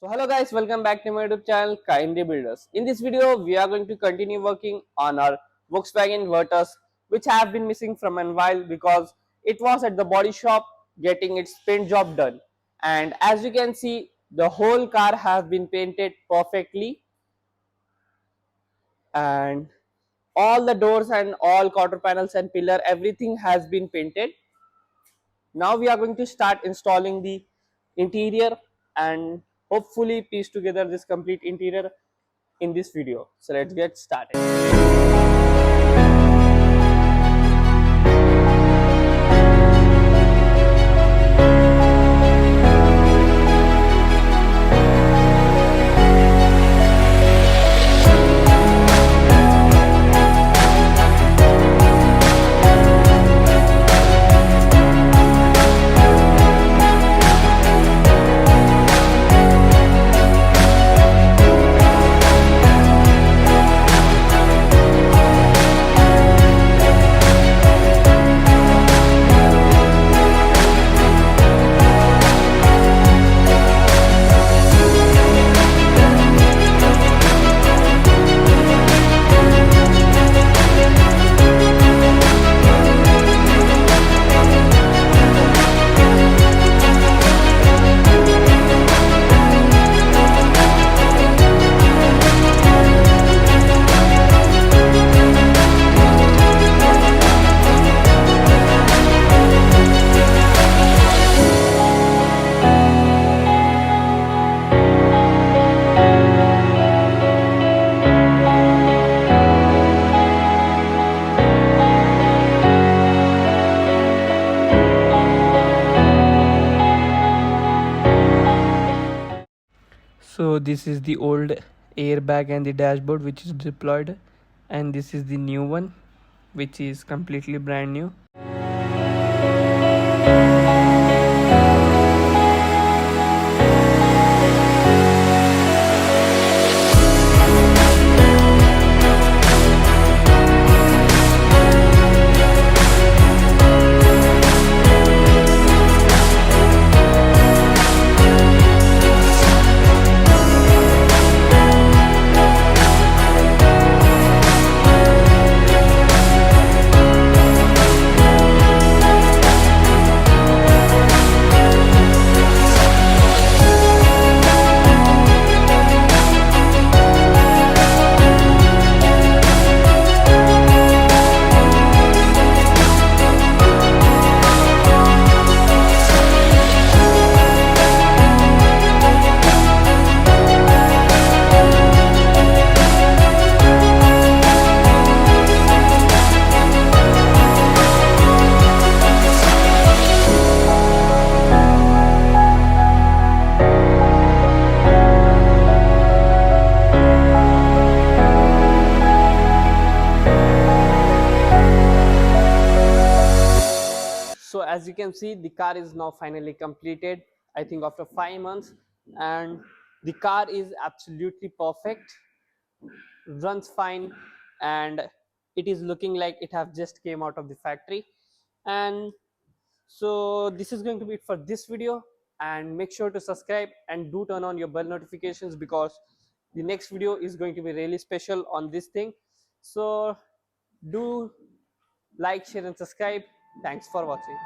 So hello guys, welcome back to my YouTube channel Kindly Builders. In this video, we are going to continue working on our Volkswagen Virtus, which have been missing from a while because it was at the body shop getting its paint job done. And as you can see, the whole car has been painted perfectly, and all the doors and all quarter panels and pillar, everything has been painted. Now we are going to start installing the interior and hopefully piece together this complete interior in this video. So let's get started. So this is the old airbag and the dashboard which is deployed, and this is the new one which is completely brand new. So as you can see, the car is now finally completed, I think after 5 months, and the car is absolutely perfect, runs fine, and it is looking like it have just came out of the factory. And so this is going to be it for this video, and make sure to subscribe and do turn on your bell notifications because the next video is going to be really special on this thing. So do like, share and subscribe. Thanks for watching.